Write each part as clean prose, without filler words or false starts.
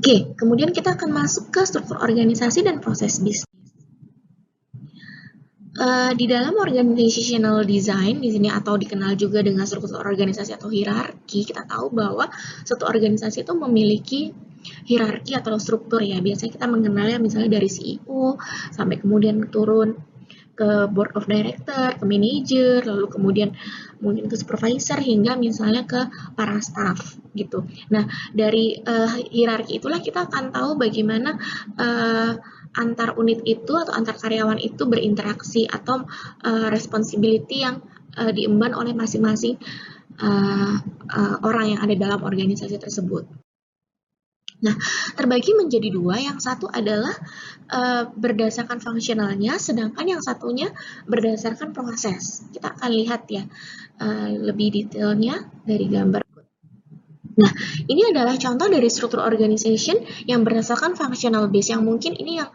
Oke, kemudian kita akan masuk ke struktur organisasi dan proses bisnis. Di dalam organizational design di sini atau dikenal juga dengan struktur organisasi atau hierarki, kita tahu bahwa suatu organisasi itu memiliki hierarki atau struktur ya. Biasanya kita mengenalnya misalnya dari CEO sampai kemudian turun ke board of director, ke manager, lalu kemudian mungkin ke supervisor hingga misalnya ke para staff gitu. Nah, dari hierarki itulah kita akan tahu bagaimana antar unit itu atau antar karyawan itu berinteraksi atau responsibility yang diemban oleh masing-masing orang yang ada dalam organisasi tersebut. Nah, terbagi menjadi dua. Yang satu adalah berdasarkan fungsionalnya, sedangkan yang satunya berdasarkan proses. Kita akan lihat ya lebih detailnya dari gambar. Nah, ini adalah contoh dari struktur organization yang berdasarkan functional base, yang mungkin ini yang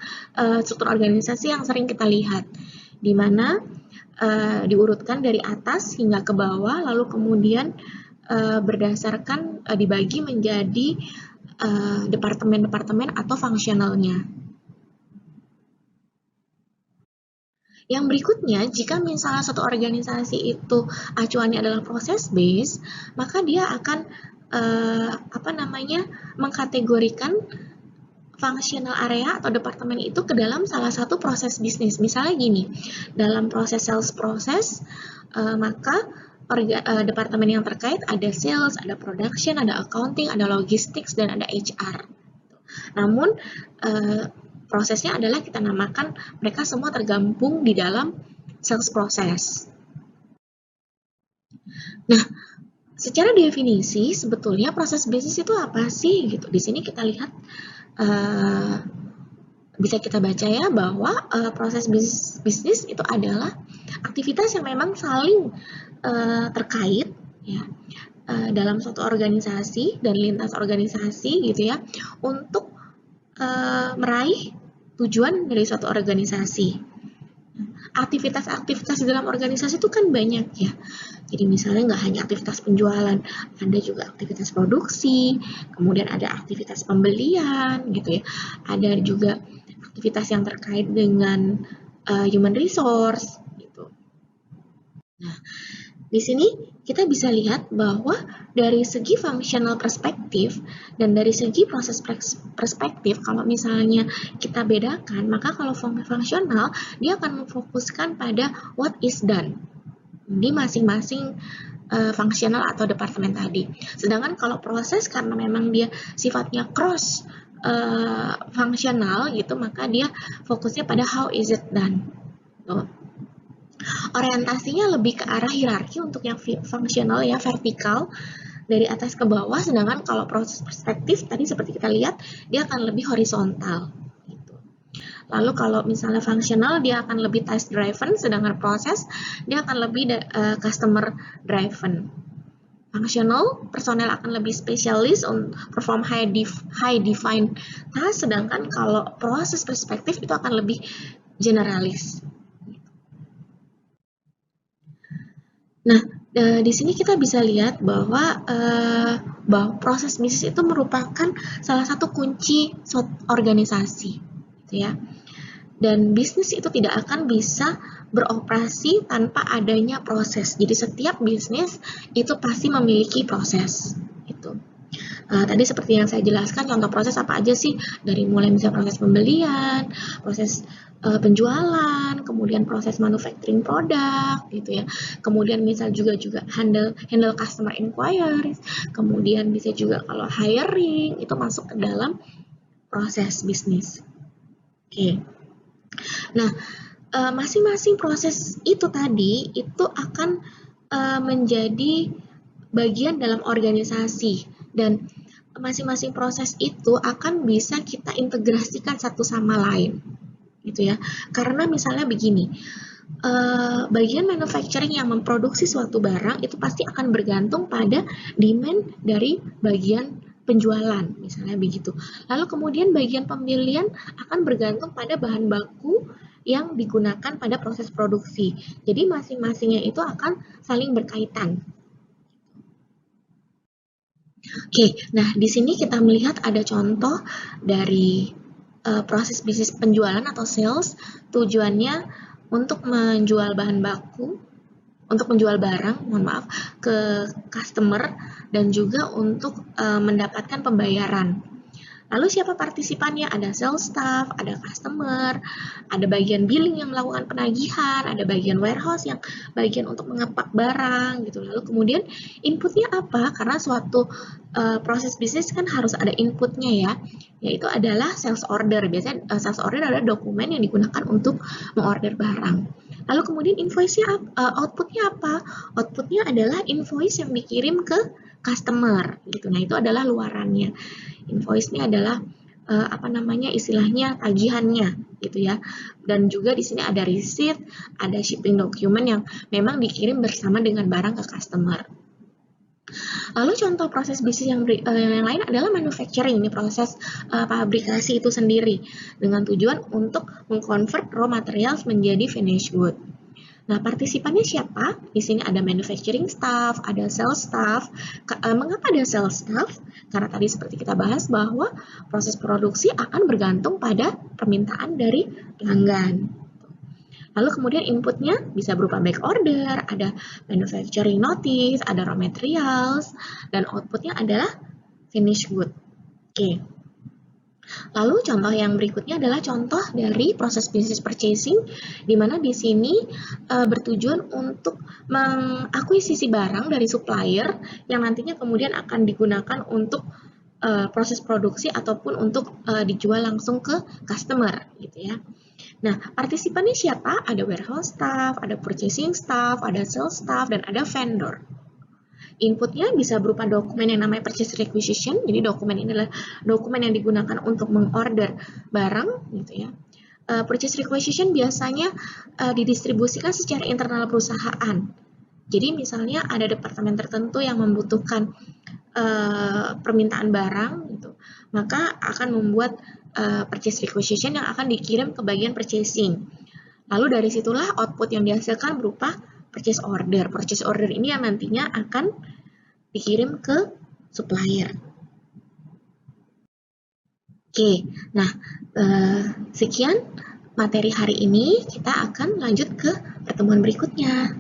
struktur organisasi yang sering kita lihat, di mana diurutkan dari atas hingga ke bawah, lalu kemudian berdasarkan dibagi menjadi departemen-departemen atau fungsionalnya. Yang berikutnya, jika misalnya satu organisasi itu acuannya adalah proses base, maka dia akan mengkategorikan functional area atau departemen itu ke dalam salah satu proses bisnis. Misalnya gini, dalam proses sales proses, maka departemen yang terkait ada sales, ada production, ada accounting, ada logistics, dan ada HR. Namun prosesnya adalah kita namakan mereka semua tergabung di dalam sales proses. Nah, secara definisi sebetulnya proses bisnis itu apa sih gitu. Di sini kita lihat bisa kita baca ya bahwa proses bisnis itu adalah aktivitas yang memang saling terkait ya dalam suatu organisasi dan lintas organisasi gitu ya untuk meraih tujuan dari suatu organisasi. Aktivitas-aktivitas di dalam organisasi itu kan banyak ya. Jadi misalnya nggak hanya aktivitas penjualan, ada juga aktivitas produksi, kemudian ada aktivitas pembelian gitu ya. Ada juga aktivitas yang terkait dengan human resource gitu. Nah, di sini kita bisa lihat bahwa dari segi functional perspektif dan dari segi proses perspektif, kalau misalnya kita bedakan, maka kalau fungsional dia akan memfokuskan pada what is done di masing-masing fungsional atau departemen tadi. Sedangkan kalau proses karena memang dia sifatnya cross fungsional gitu, maka dia fokusnya pada how is it done. Tuh. Orientasinya lebih ke arah hierarki untuk yang fungsional ya, vertikal dari atas ke bawah, sedangkan kalau proses perspektif tadi seperti kita lihat dia akan lebih horizontal gitu. Lalu kalau misalnya fungsional dia akan lebih task driven, sedangkan proses dia akan lebih customer driven. Fungsional personel akan lebih spesialis untuk perform high defined task, sedangkan kalau proses perspektif itu akan lebih generalis. Nah, di sini kita bisa lihat bahwa proses bisnis itu merupakan salah satu kunci organisasi, gitu ya. Dan bisnis itu tidak akan bisa beroperasi tanpa adanya proses. Jadi setiap bisnis itu pasti memiliki proses, gitu. Tadi seperti yang saya jelaskan, contoh proses apa aja sih? Dari mulai misalnya proses pembelian, proses penjualan, kemudian proses manufacturing produk, gitu ya. Kemudian misal juga handle customer inquiries, kemudian bisa juga kalau hiring itu masuk ke dalam proses bisnis. Oke. Nah, masing-masing proses itu tadi itu akan menjadi bagian dalam organisasi, dan masing-masing proses itu akan bisa kita integrasikan satu sama lain gitu ya. Karena misalnya begini, bagian manufacturing yang memproduksi suatu barang itu pasti akan bergantung pada demand dari bagian penjualan, misalnya begitu. Lalu kemudian bagian pembelian akan bergantung pada bahan baku yang digunakan pada proses produksi. Jadi masing-masingnya itu akan saling berkaitan. Oke, nah di sini kita melihat ada contoh dari proses bisnis penjualan atau sales. Tujuannya untuk menjual bahan baku, untuk menjual barang, mohon maaf, ke customer dan juga untuk mendapatkan pembayaran. Lalu siapa partisipannya? Ada sales staff, ada customer, ada bagian billing yang melakukan penagihan, ada bagian warehouse yang bagian untuk mengepak barang gitu. Lalu kemudian inputnya apa? Karena suatu proses bisnis kan harus ada inputnya ya, yaitu adalah sales order. Biasanya sales order adalah dokumen yang digunakan untuk mengorder barang. Lalu kemudian invoice-nya outputnya apa? Outputnya adalah invoice yang dikirim ke customer gitu. Nah, itu adalah luarannya. Invoice ini adalah apa namanya istilahnya tagihannya gitu ya. Dan juga di sini ada receipt, ada shipping document yang memang dikirim bersama dengan barang ke customer. Lalu contoh proses bisnis yang lain adalah manufacturing, ini proses pabrikasi itu sendiri dengan tujuan untuk mengkonvert raw materials menjadi finished good. Nah, partisipannya siapa? Di sini ada manufacturing staff, ada sales staff. Mengapa ada sales staff? Karena tadi seperti kita bahas bahwa proses produksi akan bergantung pada permintaan dari pelanggan. Lalu kemudian inputnya bisa berupa back order, ada manufacturing notice, ada raw materials, dan outputnya adalah finished good. Oke. Lalu contoh yang berikutnya adalah contoh dari proses business purchasing, di mana di sini bertujuan untuk mengakuisisi barang dari supplier yang nantinya kemudian akan digunakan untuk proses produksi ataupun untuk dijual langsung ke customer gitu ya. Nah, partisipannya siapa? Ada warehouse staff, ada purchasing staff, ada sales staff, dan ada vendor. Inputnya bisa berupa dokumen yang namanya purchase requisition. Jadi dokumen ini adalah dokumen yang digunakan untuk mengorder barang gitu ya. Purchase requisition biasanya didistribusikan secara internal perusahaan. Jadi misalnya ada departemen tertentu yang membutuhkan permintaan barang gitu, maka akan membuat purchase requisition yang akan dikirim ke bagian purchasing. Lalu dari situlah output yang dihasilkan berupa purchase order. Purchase order ini yang nantinya akan dikirim ke supplier. Oke, nah sekian materi hari ini. Kita akan lanjut ke pertemuan berikutnya.